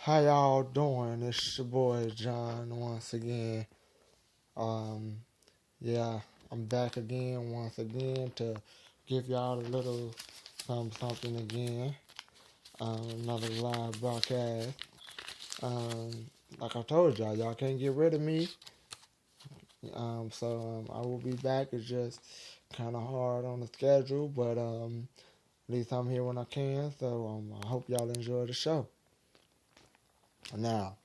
How y'all doing? It's your boy John once again. Um, yeah, I'm back again once again to give y'all a little something again. Another live broadcast. Um, like I told y'all can't get rid of me. So I will be back. It's just kind of hard on the schedule, but at least I'm here when I can. So I hope y'all enjoy the show. Now,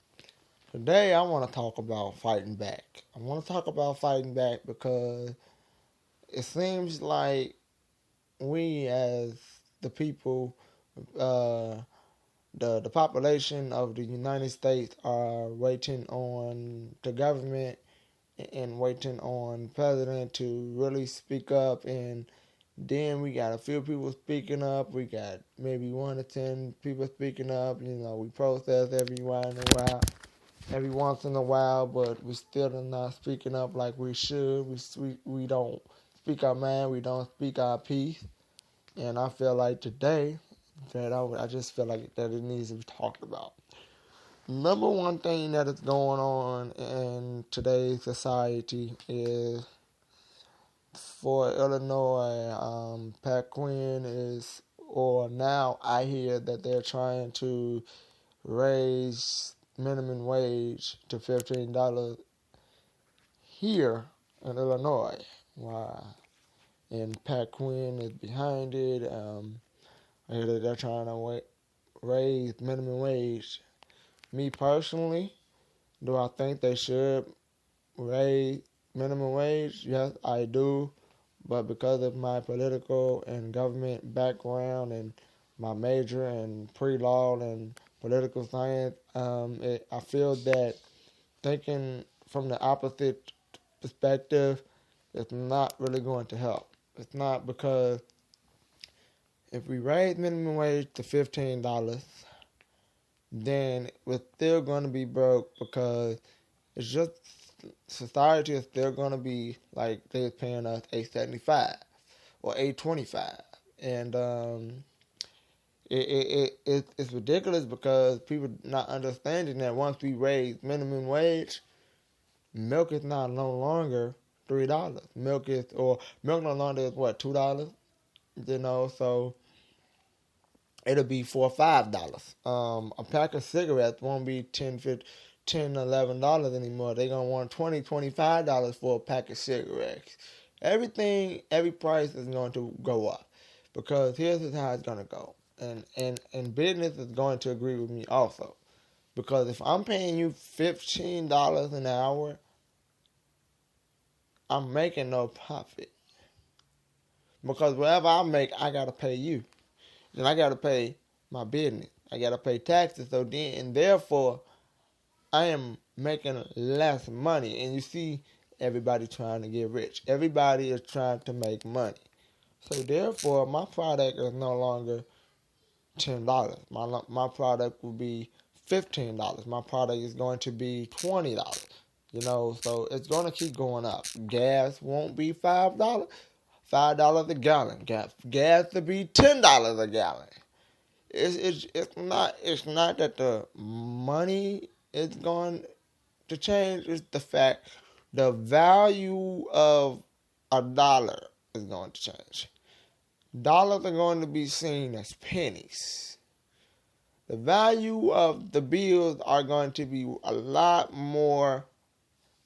today I want to talk about fighting back. I want to talk about fighting back because it seems like we as the people, uh, the population of the United States are waiting on the government and waiting on the president to really speak up, and then we got a few people speaking up. We got maybe 1 to 10 people speaking up. We protest every once in a while, but we still are not speaking up like we should. We don't speak our mind. We don't speak our piece. And I feel like today that I just feel like that it needs to be talked about. Number one thing that is going on in today's society is for Illinois, Pat Quinn or now I hear that they're trying to raise minimum wage to $15 here in Illinois. Wow. And Pat Quinn is behind it. I hear that they're trying to raise minimum wage. Me personally, do I think they should raise minimum wage? Yes, I do. But because of my political and government background and my major in pre-law and political science, I feel that thinking from the opposite perspective is not really going to help. It's not, because if we raise minimum wage to $15, then we're still going to be broke, because it's just society is still going to be like they're paying us $8.75 or $8.25, and it's ridiculous because people not understanding that once we raise minimum wage, milk is no longer $3. Milk no longer is what, $2? So it'll be $4 or $5. A pack of cigarettes won't be $11 anymore. They're gonna want $20, $25 for a pack of cigarettes. Every price is going to go up, because here's how it's gonna go. And business is going to agree with me also. Because if I'm paying you $15 an hour, I'm making no profit. Because whatever I make, I gotta pay you. Then I gotta pay my business. I gotta pay taxes. And therefore, I am making less money. And you see, everybody trying to get rich. Everybody is trying to make money. So therefore, my product is no longer $10. My product will be $15. My product is going to be $20. So it's going to keep going up. Gas won't be $5. $5 a gallon. Gas to be $10 a gallon. It's not that the money is going to change. It's the fact the value of a dollar is going to change. Dollars are going to be seen as pennies. The value of the bills are going to be a lot more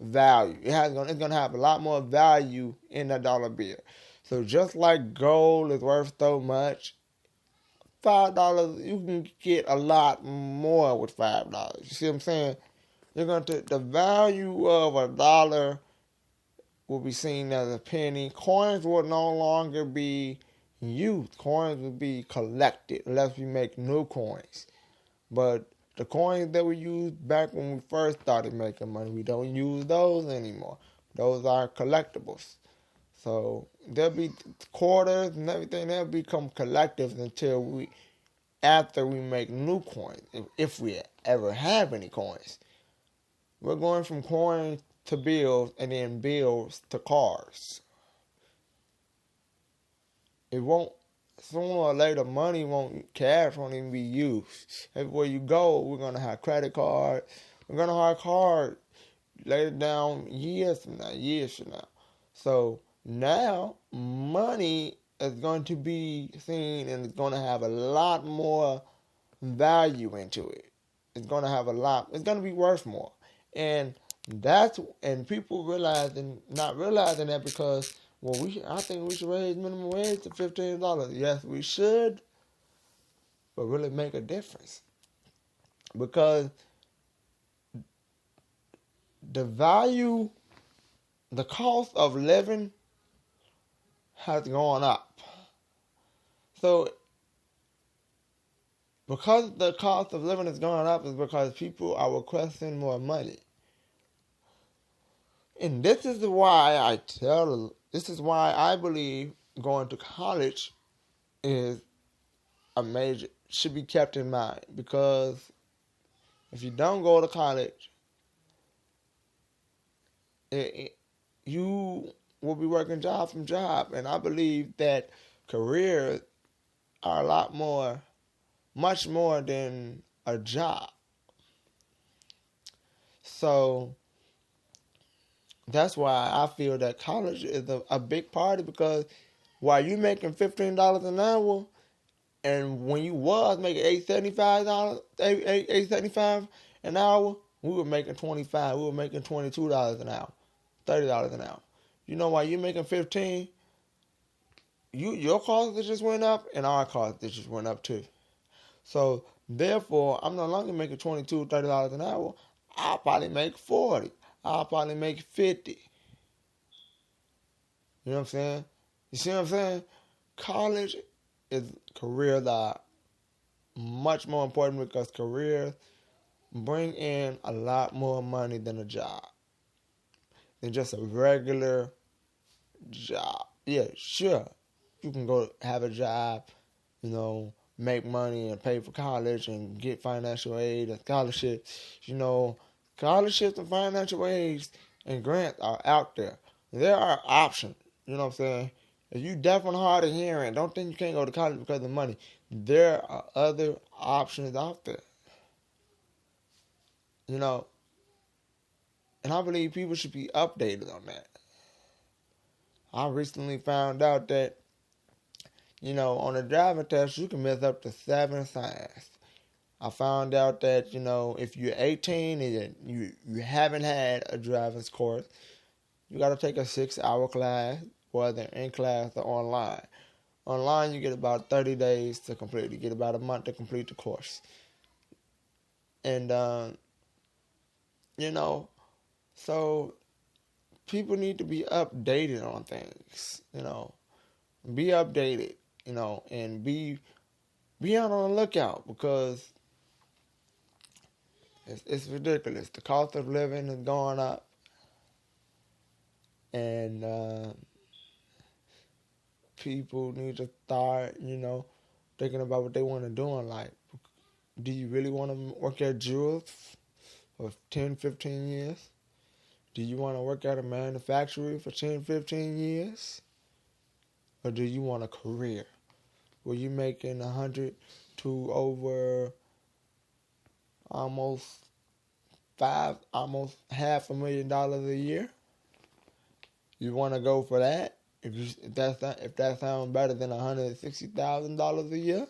value. It's going to have a lot more value in a dollar bill. So just like gold is worth so much, $5 you can get a lot more with $5. You see what I'm saying? The value of a dollar will be seen as a penny. Coins will no longer be used. Coins will be collected unless we make new coins. But the coins that we used back when we first started making money, we don't use those anymore. Those are collectibles. So there'll be quarters and everything. They'll become collectives after we make new coins, if we ever have any coins. We're going from coins to bills, and then bills to cars. It won't sooner or later, cash won't even be used. Everywhere you go, we're gonna have credit cards. We're gonna have cards later down years from now. So now money is going to be seen and it's going to have a lot more value into it. It's going to have it's going to be worth more. And and people not realizing that because, I think we should raise minimum wage to $15. Yes, we should, but really make a difference. Because the cost of living has gone up. So, because the cost of living has gone up is because people are requesting more money. And this is why I believe going to college should be kept in mind. Because if you don't go to college, you will be working job from job. And I believe that careers are much more than a job. So that's why I feel that college is a big part, because while you making $15 an hour, and when you was making $8.75 an hour, we were making $25. We were making $22 an hour, $30 an hour. You know why you making 15? Your costs just went up, and our costs just went up too. So therefore, I'm no longer making $22, $30 an hour. I'll probably make 40. I'll probably make 50. You know what I'm saying? You see what I'm saying? Careers are much more important, because careers bring in a lot more money than a job. Than just a regular job. Yeah, sure. You can go have a job, make money and pay for college and get financial aid and scholarships. Scholarships and financial aids and grants are out there. There are options. You know what I'm saying? If you deaf and hard of hearing, don't think you can't go to college because of money. There are other options out there. And I believe people should be updated on that. I recently found out that, on a driving test, you can miss up to 7 signs. I found out that, if you're 18 and you haven't had a driver's course, you got to take a 6-hour class, whether in class or online. Online, you get about 30 days to complete. You get about a month to complete the course. And, so people need to be updated on things, Be updated, and be out on the lookout, because it's ridiculous. The cost of living is going up. And people need to start, thinking about what they want to do in life. Do you really want to work at Jewel's for 10, 15 years? Do you want to work at a manufacturer for 10, 15 years? Or do you want a career where you're making 100 to over almost $500,000 a year? You want to go for that? If that sounds better than $160,000 a year,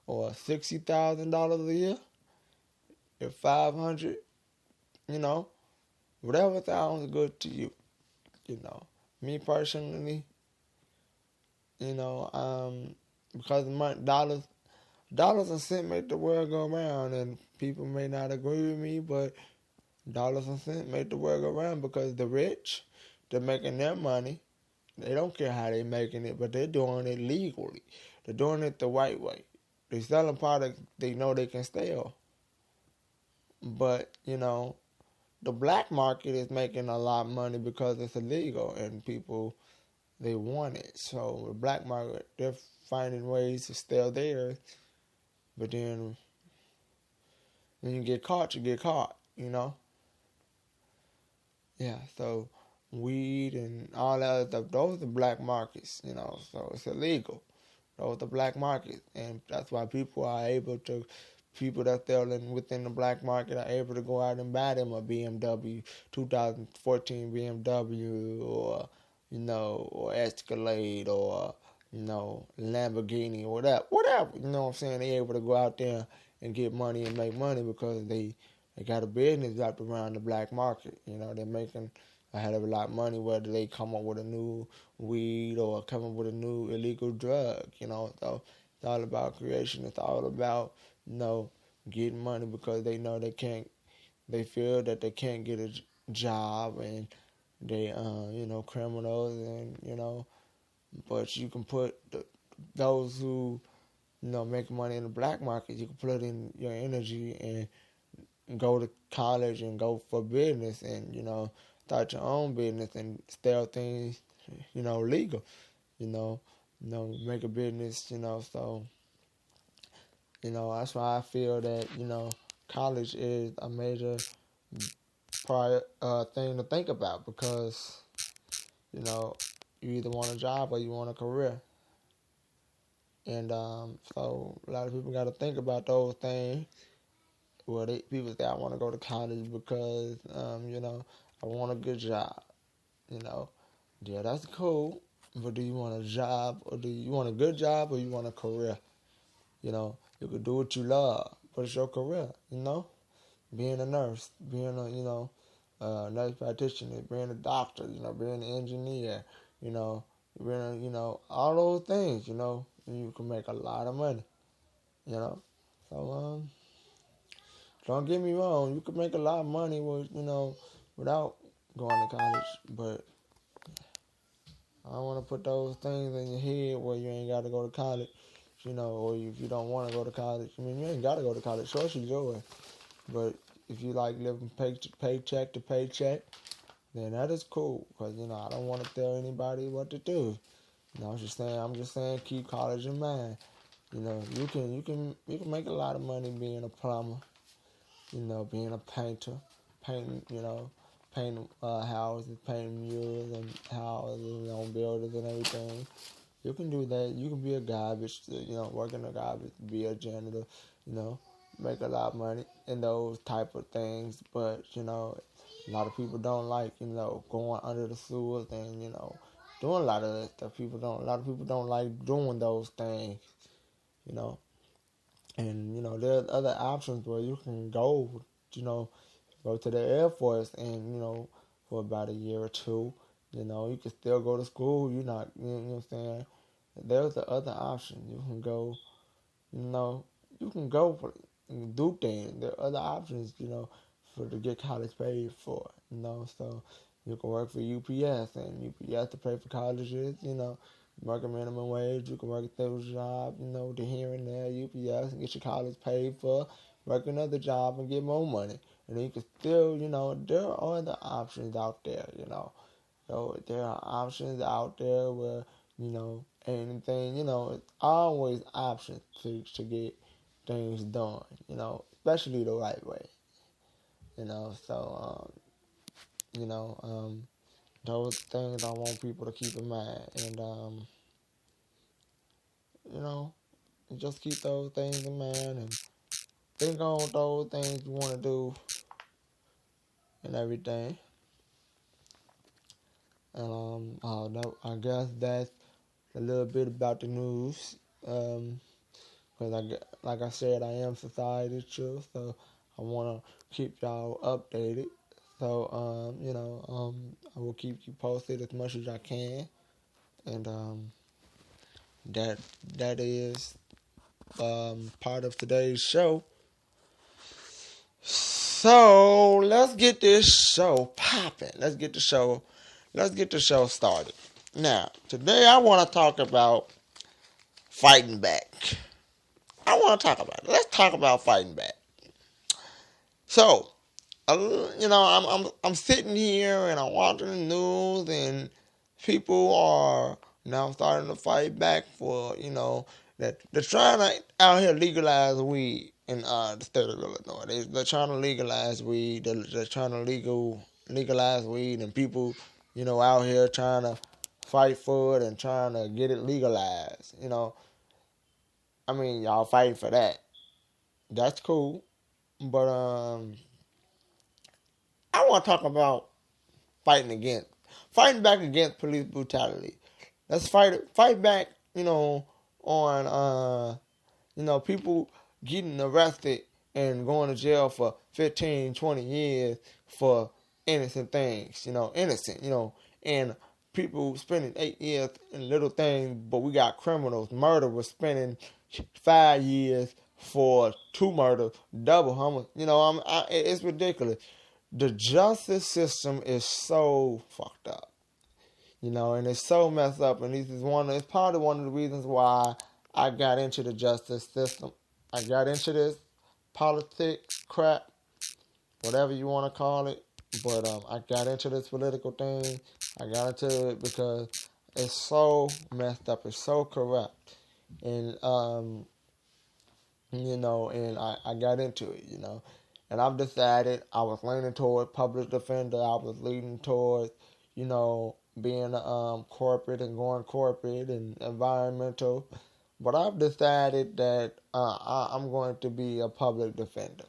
or $60,000 a year, if 500, whatever sounds good to you, Me personally, because dollars and cents make the world go round, and people may not agree with me, but dollars and cents make the world go round, because the rich, they're making their money. They don't care how they're making it, but they're doing it legally. They're doing it the right way. They're selling products they know they can sell. But, the black market is making a lot of money because it's illegal, and people, they want it. So the black market, they're finding ways to steal theirs. But then when you get caught, Yeah, so weed and all that other stuff, those are black markets, so it's illegal. the black market, and that's why people that selling within the black market are able to go out and buy them a BMW, 2014 BMW, or or Escalade, or Lamborghini, or whatever. You know what I'm saying? They able to go out there and get money and make money because they got a business wrapped around the black market. They're making a hell of a lot of money, whether they come up with a new weed or come up with a new illegal drug. So it's all about creation. It's all about getting money because they know they can't. They feel that they can't get a job, and they criminals, and but you can put those who make money in the black market. You can put in your energy and go to college and go for business, and start your own business and sell things legal. you know Make a business. So that's why I feel that college is a major prior thing to think about, because you either want a job or you want a career. And so a lot of people got to think about those things. Well, people say I want to go to college because I want a good job. You know, yeah, that's cool. But do you want a job, or do you want a good job, or you want a career? You could do what you love, but it's your career. Being a nurse, being a nurse practitioner, being a doctor, being an engineer, you know, being all those things. You can make a lot of money. So don't get me wrong, you can make a lot of money without going to college, but I don't want to put those things in your head where you ain't got to go to college, or if you don't want to go to college. I mean, you ain't got to go to college. Sure, she's yours. But if you like living paycheck to paycheck, then that is cool. Because, I don't want to tell anybody what to do. I'm just saying, keep college in mind. You can make a lot of money being a plumber, being a painter, painting, painting houses, painting murals and houses on buildings and everything. You can do that. You can be a garbage, work in the garbage, be a janitor, make a lot of money in those type of things. But, a lot of people don't like, going under the sewers and, doing a lot of that stuff. A lot of people don't like doing those things, And, there's other options where you can go, go to the Air Force and, for about a year or two. You can still go to school. You're not, what I'm saying? There's the other option. You can go, you can go for do things. There are other options, for to get college paid for, So you can work for UPS, and UPS to pay for colleges, work a minimum wage. You can work at those jobs, to here and there, UPS, and get your college paid for. Work another job and get more money. And then you can still, there are other options out there, So there are options out there where, anything, it's always options to get things done, especially the right way, So, those things I want people to keep in mind, and, just keep those things in mind and think on those things you want to do and everything. And, I guess that's a little bit about the news. Because like I said, I am society truth, so I want to keep y'all updated. So, I will keep you posted as much as I can. And that is part of today's show. So let's get this show popping. Let's get the show started. Now, today I want to talk about fighting back. Let's talk about fighting back. So, I'm sitting here and I'm watching the news, and people are now starting to fight back for, that they're trying to out here legalize weed in the state of Illinois. They're trying to legalize weed. They're trying to legalize weed, and people, out here trying to fight for it and trying to get it legalized. I mean, y'all fighting for that. That's cool. But I want to talk about fighting back against police brutality. Let's fight back. On people getting arrested and going to jail for 15, 20 years for innocent things. Innocent. And people spending 8 years in little things, but we got criminals, murderers spending 5 years for 2 murders, double homicide. It's ridiculous. The justice system is so fucked up, and it's so messed up. And it's probably one of the reasons why I got into the justice system. I got into this politics crap, whatever you want to call it. But I got into this political thing. I got into it because it's so messed up. It's so corrupt, and and I got into it, and I've decided I was leaning toward public defender. I was leaning towards, being corporate and going corporate and environmental. But I've decided that I'm going to be a public defender.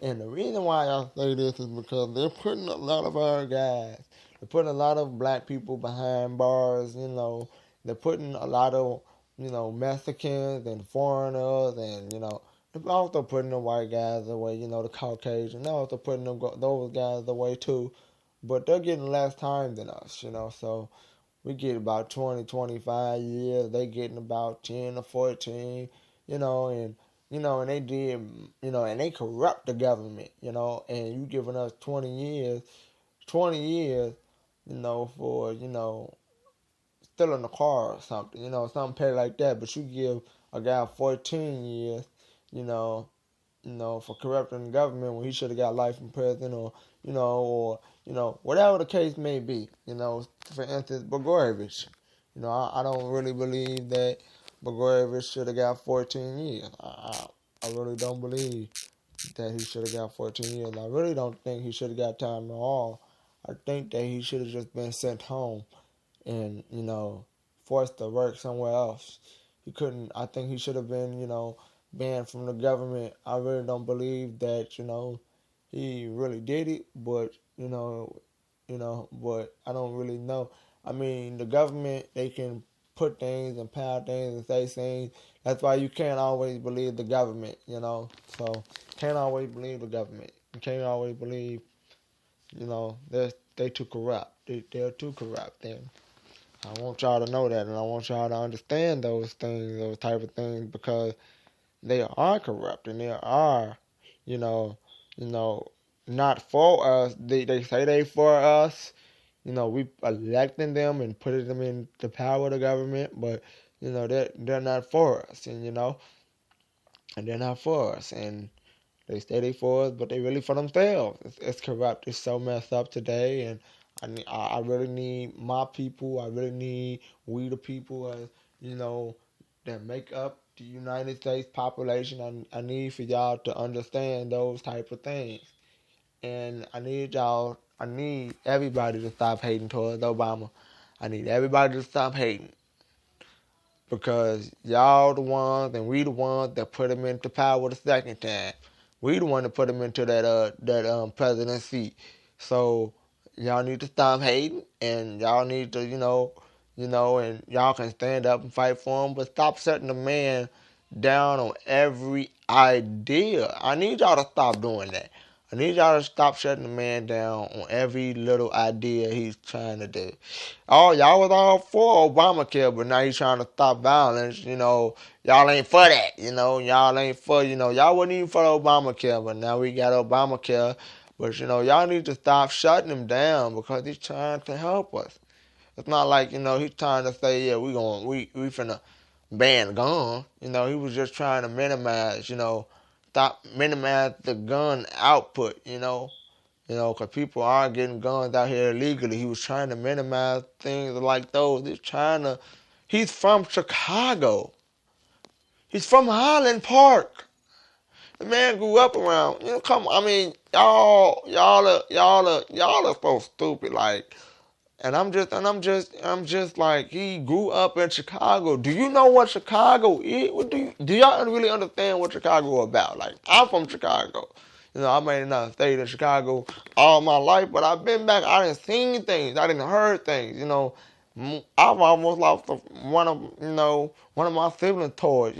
And the reason why I say this is because they're putting a lot of our guys, they're putting a lot of black people behind bars, they're putting a lot of, Mexicans and foreigners and, they're also putting the white guys away, the Caucasian. They're also putting those guys away too. But they're getting less time than us, so we get about 20, 25 years. They getting about 10 or 14, and and they did, and they corrupt the government, and you giving us 20 years, for, stealing a car or something, something petty like that. But you give a guy 14 years, for corrupting the government when he should have got life in prison or whatever the case may be. For instance, Blagojevich. I don't really believe that Blagojevich should have got 14 years. I really don't believe that he should have got 14 years. I really don't think he should have got time at all. I think that he should have just been sent home and, forced to work somewhere else. I think he should have been, banned from the government. I really don't believe that, he really did it, but, but I don't really know. I mean, the government, they can put things and pound things and say things. That's why you can't always believe the government, So, can't always believe the government. You can't always believe, they too corrupt. They're too corrupt. And I want y'all to know that, and I want y'all to understand those things, those type of things, because they are corrupt and they are, not for us. They say they for us. We electing them and putting them in the power of the government, but they're not for us, and they're not for us, and they say they for us, but they really for themselves. It's corrupt. It's so messed up today, and I really need my people. I really need we the people, that make up the United States population. I need for y'all to understand those type of things. And I need everybody to stop hating towards Obama. I need everybody to stop hating. Because y'all the ones and we the ones that put him into power the second time. We the one that put him into that presidency. So y'all need to stop hating, and y'all need to, and y'all can stand up and fight for him, but stop setting the man down on every idea. I need y'all to stop doing that. I need y'all to stop shutting the man down on every little idea he's trying to do. Oh, y'all was all for Obamacare, but now he's trying to stop violence. Y'all ain't for that. Y'all ain't for, y'all wasn't even for Obamacare, but now we got Obamacare. But, y'all need to stop shutting him down because he's trying to help us. It's not like, he's trying to say, yeah, we finna ban guns. He was just trying to minimize, minimize the gun output, because people are getting guns out here illegally. He was trying to minimize things like those. He's from Chicago. He's from Highland Park. The man grew up around, come on, I mean, y'all are so stupid. Like, And I'm just like, he grew up in Chicago. Do you know what Chicago is? Do y'all really understand what Chicago about? Like, I'm from Chicago. I may not stayed in Chicago all my life, but I've been back. I didn't seen things. I didn't heard things. I've almost lost one of my siblings toys.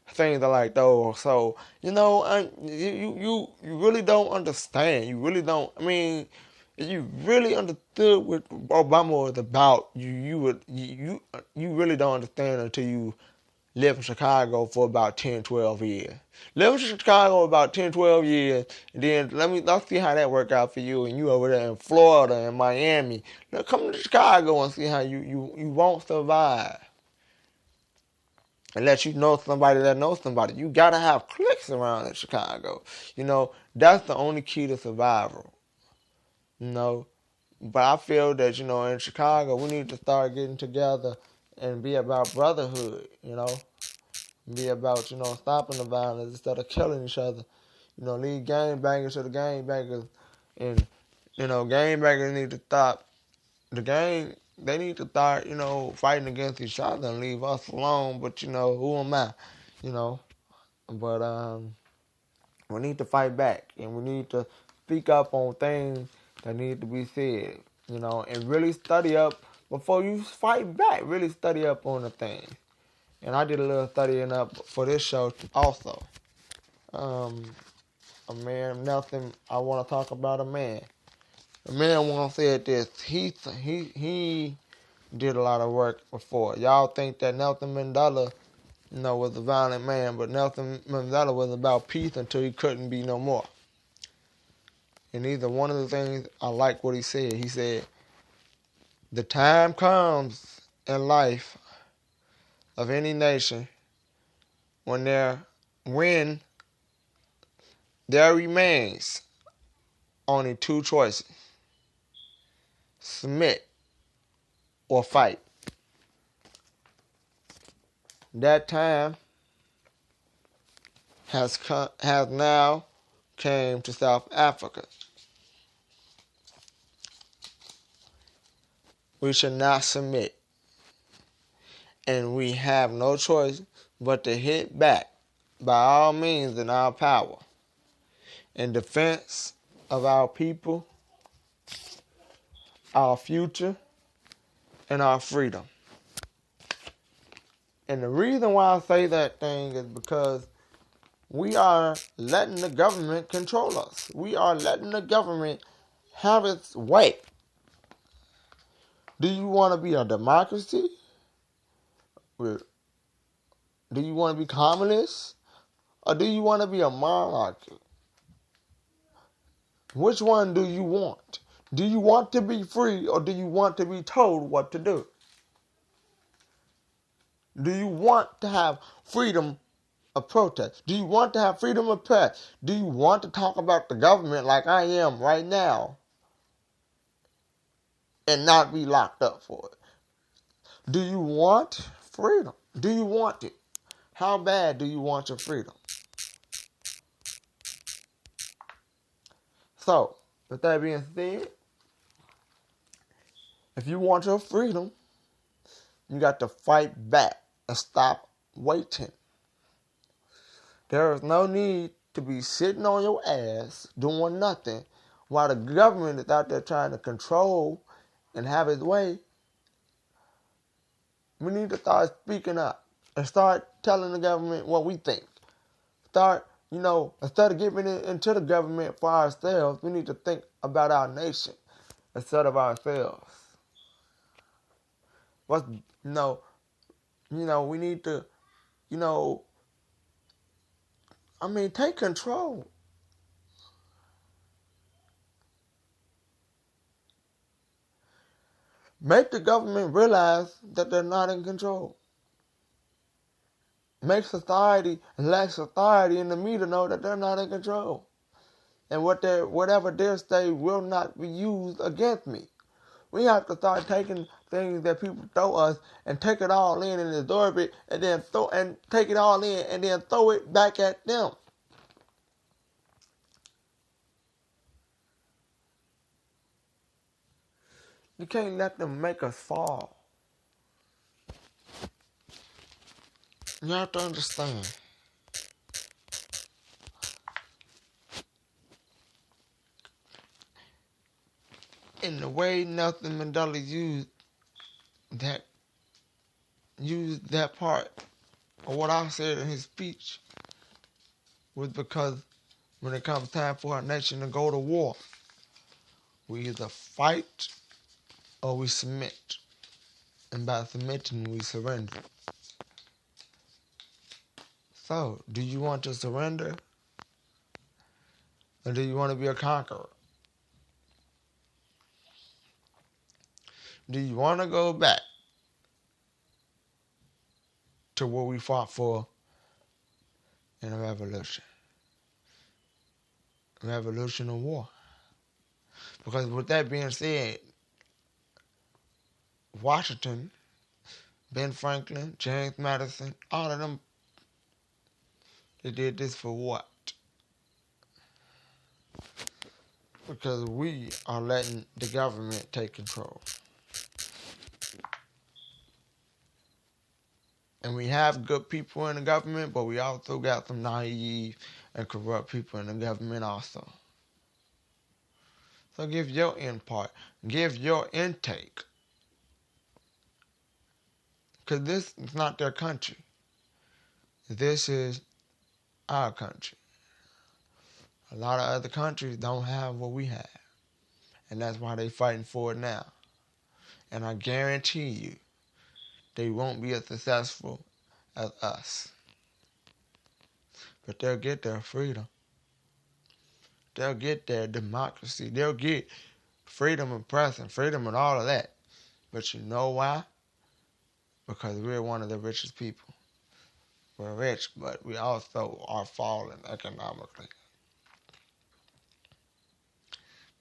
Things like those. So, you really don't understand. You really don't. I mean, if you really understood what Obama was about, you really don't understand until you live in Chicago for about 10, 12 years. Live in Chicago about 10, 12 years, and then let's see how that work out for you. And you over there in Florida and Miami. Now come to Chicago and see how you won't survive. Unless you know somebody that knows somebody. You gotta have cliques around in Chicago. That's the only key to survival. You know. But I feel that, in Chicago, we need to start getting together and be about brotherhood, Be about, stopping the violence instead of killing each other. Leave gang bangers to the gang bangers. And, gang bangers need to stop. They need to start, fighting against each other and leave us alone. But, who am I? But we need to fight back. And we need to speak up on things that need to be said, and really study up before you fight back. Really study up on the things. And I did a little studying up for this show also. A man, nothing. I want to talk about a man. A man once said this. He did a lot of work before. Y'all think that Nelson Mandela, was a violent man, but Nelson Mandela was about peace until he couldn't be no more. And these are one of the things I like what he said. He said, the time comes in life of any nation when there remains only two choices: submit or fight. That time has now came to South Africa. We should not submit, and we have no choice but to hit back by all means in our power in defense of our people, our future, and our freedom. And the reason why I say that thing is because we are letting the government control us. We are letting the government have its way. Do you want to be a democracy? Do you want to be communist? Or do you want to be a monarchy? Which one do you want? Do you want to be free, or do you want to be told what to do? Do you want to have freedom of protest? Do you want to have freedom of press? Do you want to talk about the government like I am right now and not be locked up for it? Do you want freedom? Do you want it? How bad do you want your freedom? So, with that being said, if you want your freedom, you got to fight back and stop waiting. There is no need to be sitting on your ass doing nothing while the government is out there trying to control and have its way. We need to start speaking up and start telling the government what we think. Start, instead of giving it into the government for ourselves, we need to think about our nation instead of ourselves. We need to, take control. Make the government realize that they're not in control. Make society and let society and the media know that they're not in control. And whatever they say will not be used against me. We have to start taking things that people throw us and take it all in and absorb it and then take it all in and then throw it back at them. You can't let them make us fall. You have to understand. In the way Nelson Mandela used that part of what I said in his speech was because when it comes time for our nation to go to war, we either fight or we submit. And by submitting, we surrender. So, do you want to surrender? Or do you want to be a conqueror? Do you want to go back to what we fought for in a revolution? A revolution or war? Because with that being said, Washington, Ben Franklin, James Madison, all of them, they did this for what? Because we are letting the government take control. And we have good people in the government, but we also got some naive and corrupt people in the government also. So give your input, give your intake. Because this is not their country. This is our country. A lot of other countries don't have what we have. And that's why they're fighting for it now. And I guarantee you, they won't be as successful as us. But they'll get their freedom. They'll get their democracy. They'll get freedom of press and freedom and all of that. But you know why? Because we're one of the richest people. We're rich, but we also are falling economically.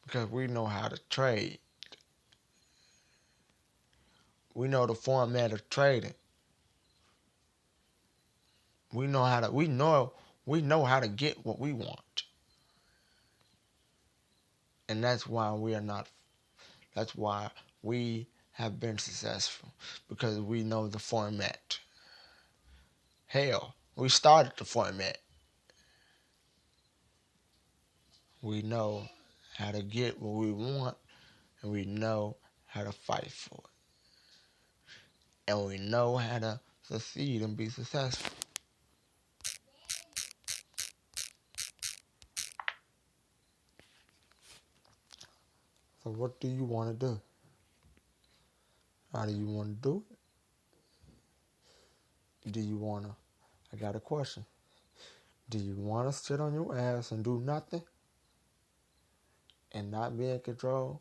Because we know how to trade. We know the format of trading. We know how to get what we want. And that's why we have been successful. Because we know the format. Hell, we started the format. We know how to get what we want, and we know how to fight for it. And we know how to succeed and be successful. So what do you want to do? How do you want to do it? I got a question. Do you want to sit on your ass and do nothing and not be in control?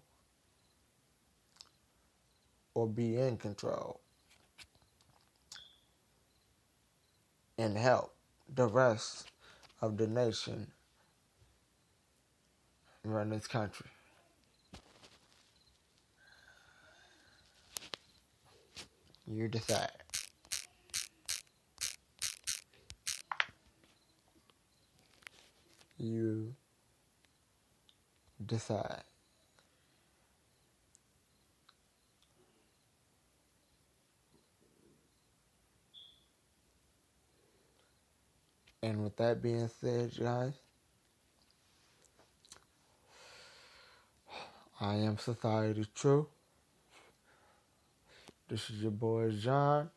Or be in control and help the rest of the nation run this country? You decide. You decide. And with that being said, guys, I am Society True. This is your boy John.